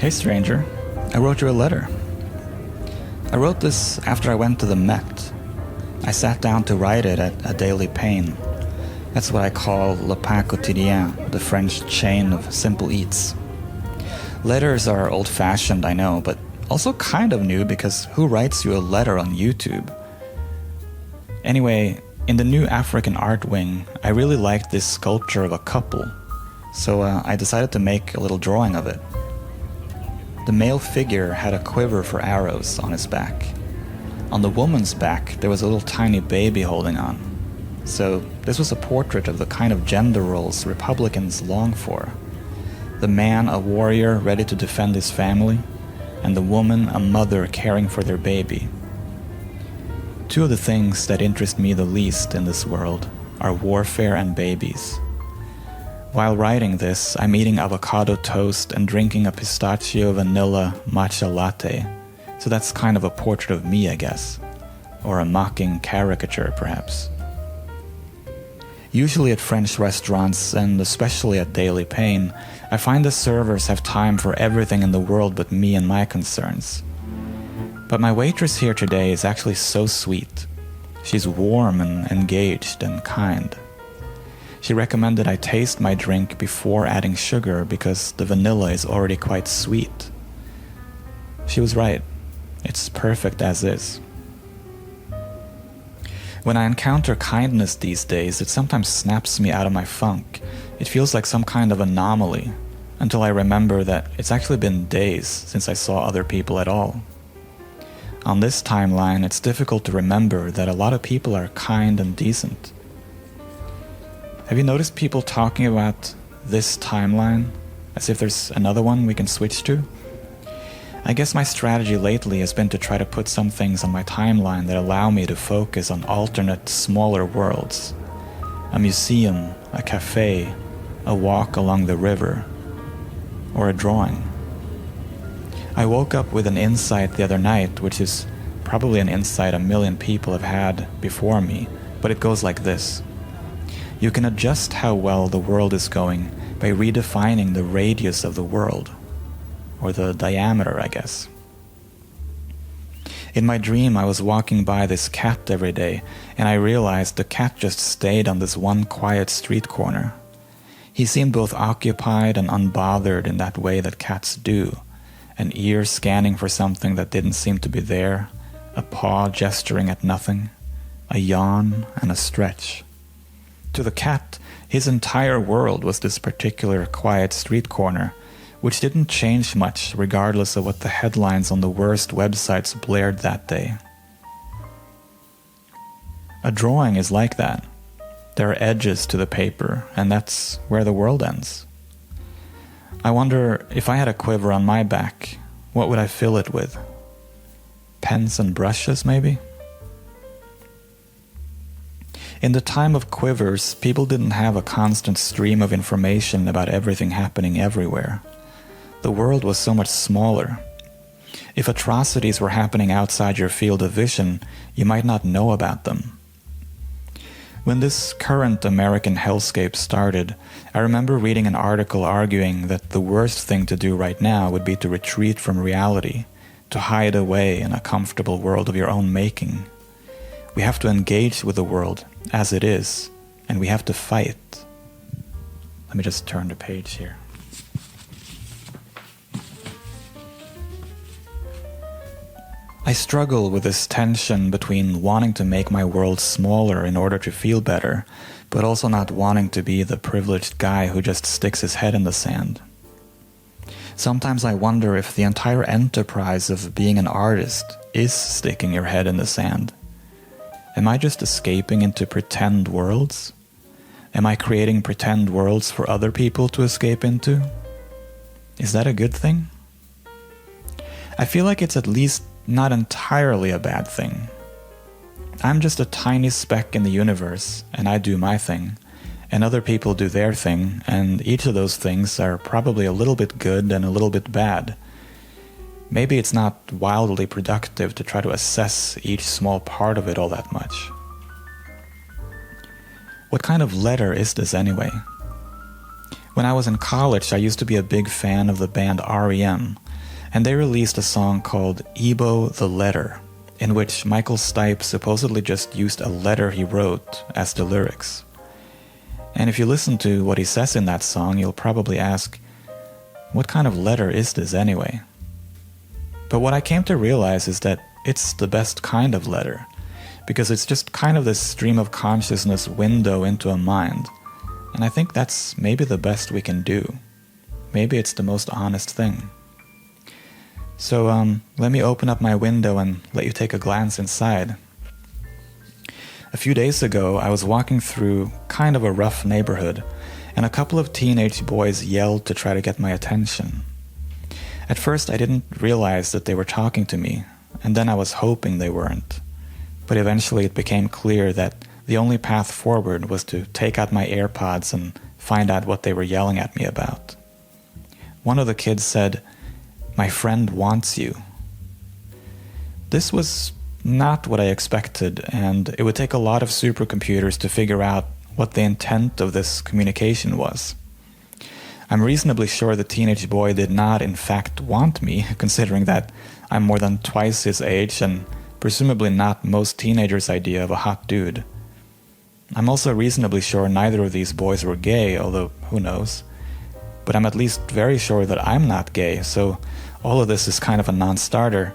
Hey stranger, I wrote you a letter. I wrote this after I went to the Met. I sat down to write it at a daily pain. That's what I call le pain quotidien, the French chain of simple eats. Letters are old-fashioned, I know, but also kind of new because who writes you a letter on YouTube? Anyway, in the new African art wing, I really liked this sculpture of a couple, so I decided to make a little drawing of it. The male figure had a quiver for arrows on his back. On the woman's back, there was a little tiny baby holding on. So this was a portrait of the kind of gender roles Republicans long for. The man a warrior ready to defend his family, and the woman a mother caring for their baby. Two of the things that interest me the least in this world are warfare and babies. While writing this, I'm eating avocado toast and drinking a pistachio vanilla matcha latte, so that's kind of a portrait of me, I guess. Or a mocking caricature, perhaps. Usually at French restaurants, and especially at Daily Pain, I find the servers have time for everything in the world but me and my concerns. But my waitress here today is actually so sweet. She's warm and engaged and kind. She recommended I taste my drink before adding sugar because the vanilla is already quite sweet. She was right. It's perfect as is. When I encounter kindness these days, it sometimes snaps me out of my funk. It feels like some kind of anomaly, until I remember that it's actually been days since I saw other people at all. On this timeline, it's difficult to remember that a lot of people are kind and decent. Have you noticed people talking about this timeline as if there's another one we can switch to? I guess my strategy lately has been to try to put some things on my timeline that allow me to focus on alternate, smaller worlds. A museum, a cafe, a walk along the river, or a drawing. I woke up with an insight the other night, which is probably an insight a million people have had before me, but it goes like this. You can adjust how well the world is going by redefining the radius of the world. Or the diameter, I guess. In my dream, I was walking by this cat every day, and I realized the cat just stayed on this one quiet street corner. He seemed both occupied and unbothered in that way that cats do, an ear scanning for something that didn't seem to be there, a paw gesturing at nothing, a yawn and a stretch. To the cat, his entire world was this particular quiet street corner, which didn't change much regardless of what the headlines on the worst websites blared that day. A drawing is like that. There are edges to the paper, and that's where the world ends. I wonder, if I had a quiver on my back, what would I fill it with? Pens and brushes, maybe? In the time of quivers, people didn't have a constant stream of information about everything happening everywhere. The world was so much smaller. If atrocities were happening outside your field of vision, you might not know about them. When this current American hellscape started, I remember reading an article arguing that the worst thing to do right now would be to retreat from reality, to hide away in a comfortable world of your own making. We have to engage with the world as it is, and we have to fight. Let me just turn the page here. I struggle with this tension between wanting to make my world smaller in order to feel better, but also not wanting to be the privileged guy who just sticks his head in the sand. Sometimes I wonder if the entire enterprise of being an artist is sticking your head in the sand. Am I just escaping into pretend worlds? Am I creating pretend worlds for other people to escape into? Is that a good thing? I feel like it's at least not entirely a bad thing. I'm just a tiny speck in the universe, and I do my thing, and other people do their thing, and each of those things are probably a little bit good and a little bit bad. Maybe it's not wildly productive to try to assess each small part of it all that much. What kind of letter is this anyway? When I was in college, I used to be a big fan of the band REM, and they released a song called Ebo the Letter, in which Michael Stipe supposedly just used a letter he wrote as the lyrics. And if you listen to what he says in that song, you'll probably ask, what kind of letter is this anyway? But what I came to realize is that it's the best kind of letter, because it's just kind of this stream of consciousness window into a mind. And I think that's maybe the best we can do. Maybe it's the most honest thing. So let me open up my window and let you take a glance inside. A few days ago, I was walking through kind of a rough neighborhood, and a couple of teenage boys yelled to try to get my attention. At first, I didn't realize that they were talking to me, and then I was hoping they weren't. But eventually it became clear that the only path forward was to take out my AirPods and find out what they were yelling at me about. One of the kids said, "My friend wants you." This was not what I expected, and it would take a lot of supercomputers to figure out what the intent of this communication was. I'm reasonably sure the teenage boy did not in fact want me, considering that I'm more than twice his age and presumably not most teenagers' idea of a hot dude. I'm also reasonably sure neither of these boys were gay, although who knows. But I'm at least very sure that I'm not gay, so all of this is kind of a non-starter.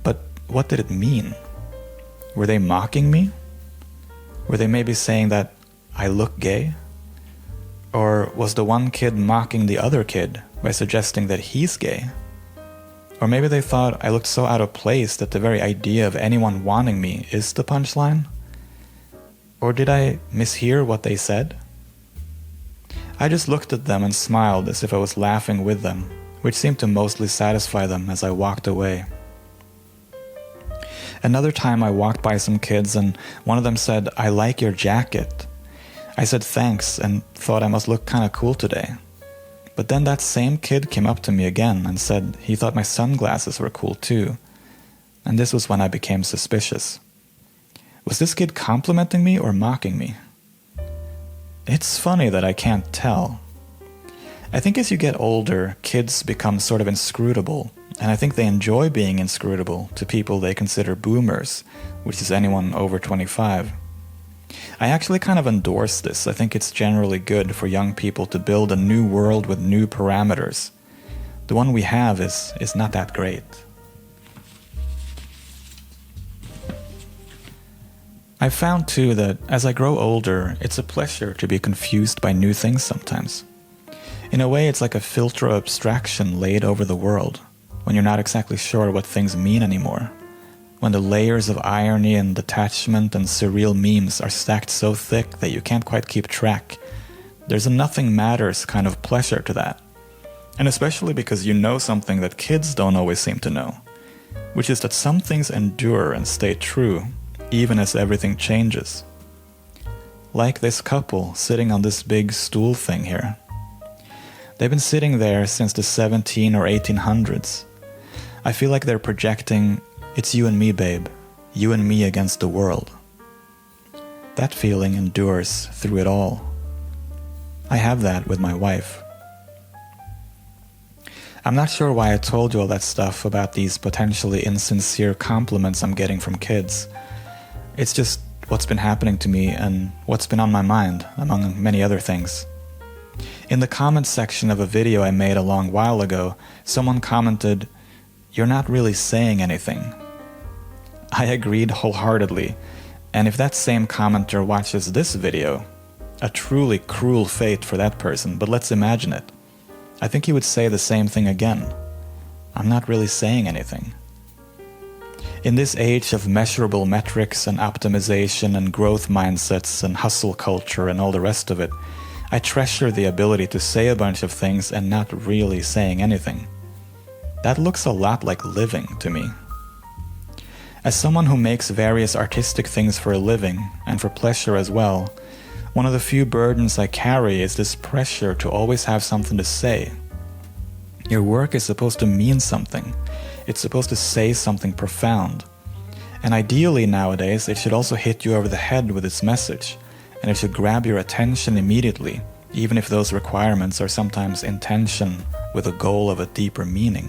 But what did it mean? Were they mocking me? Were they maybe saying that I look gay? Or was the one kid mocking the other kid by suggesting that he's gay? Or maybe they thought I looked so out of place that the very idea of anyone wanting me is the punchline? Or did I mishear what they said? I just looked at them and smiled as if I was laughing with them, which seemed to mostly satisfy them as I walked away. Another time I walked by some kids and one of them said, "I like your jacket." I said thanks and thought I must look kinda cool today. But then that same kid came up to me again and said he thought my sunglasses were cool too. And this was when I became suspicious. Was this kid complimenting me or mocking me? It's funny that I can't tell. I think as you get older, kids become sort of inscrutable, and I think they enjoy being inscrutable to people they consider boomers, which is anyone over 25. I actually kind of endorse this. I think it's generally good for young people to build a new world with new parameters. The one we have is not that great. I've found too that as I grow older, it's a pleasure to be confused by new things sometimes. In a way, it's like a filter of abstraction laid over the world, when you're not exactly sure what things mean anymore. When the layers of irony and detachment and surreal memes are stacked so thick that you can't quite keep track, there's a nothing matters kind of pleasure to that. And especially because you know something that kids don't always seem to know, which is that some things endure and stay true, even as everything changes. Like this couple sitting on this big stool thing here. They've been sitting there since the 17 or 1800s. I feel like they're projecting, "It's you and me, babe. You and me against the world." That feeling endures through it all. I have that with my wife. I'm not sure why I told you all that stuff about these potentially insincere compliments I'm getting from kids. It's just what's been happening to me and what's been on my mind, among many other things. In the comments section of a video I made a long while ago, someone commented, "You're not really saying anything." I agreed wholeheartedly, and if that same commenter watches this video, a truly cruel fate for that person, but let's imagine it. I think he would say the same thing again. I'm not really saying anything. In this age of measurable metrics and optimization and growth mindsets and hustle culture and all the rest of it, I treasure the ability to say a bunch of things and not really saying anything. That looks a lot like living to me. As someone who makes various artistic things for a living, and for pleasure as well, one of the few burdens I carry is this pressure to always have something to say. Your work is supposed to mean something. It's supposed to say something profound. And ideally nowadays, it should also hit you over the head with its message, and it should grab your attention immediately, even if those requirements are sometimes in tension with the goal of a deeper meaning.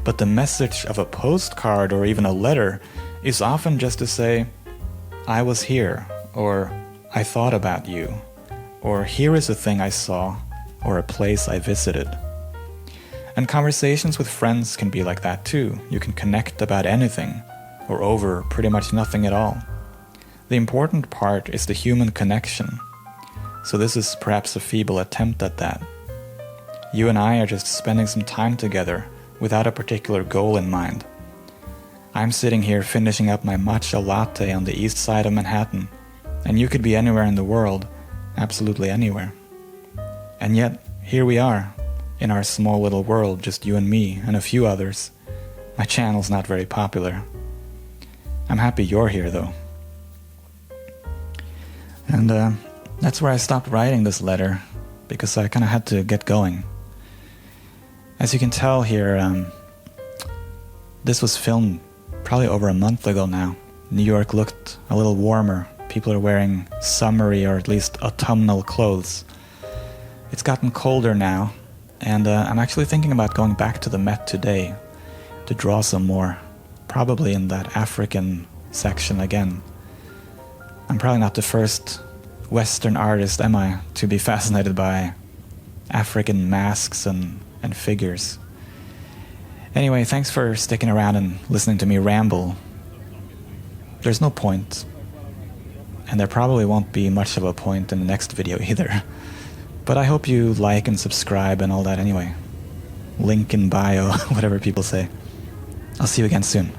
But the message of a postcard or even a letter is often just to say, I was here, or I thought about you, or here is a thing I saw, or a place I visited. And conversations with friends can be like that too. You can connect about anything, or over pretty much nothing at all. The important part is the human connection. So this is perhaps a feeble attempt at that. You and I are just spending some time together without a particular goal in mind. I'm sitting here finishing up my matcha latte on the east side of Manhattan, and you could be anywhere in the world, absolutely anywhere. And yet, here we are, in our small little world, just you and me and a few others. My channel's not very popular. I'm happy you're here though. And that's where I stopped writing this letter, because I kind of had to get going. As you can tell here, this was filmed probably over a month ago now. New York looked a little warmer. People are wearing summery or at least autumnal clothes. It's gotten colder now, and I'm actually thinking about going back to the Met today to draw some more, probably in that African section again. I'm probably not the first Western artist, am I, to be fascinated by African masks and figures. Anyway, thanks for sticking around and listening to me ramble. There's no point, and there probably won't be much of a point in the next video either. But I hope you like and subscribe and all that anyway. Link in bio, whatever people say. I'll see you again soon.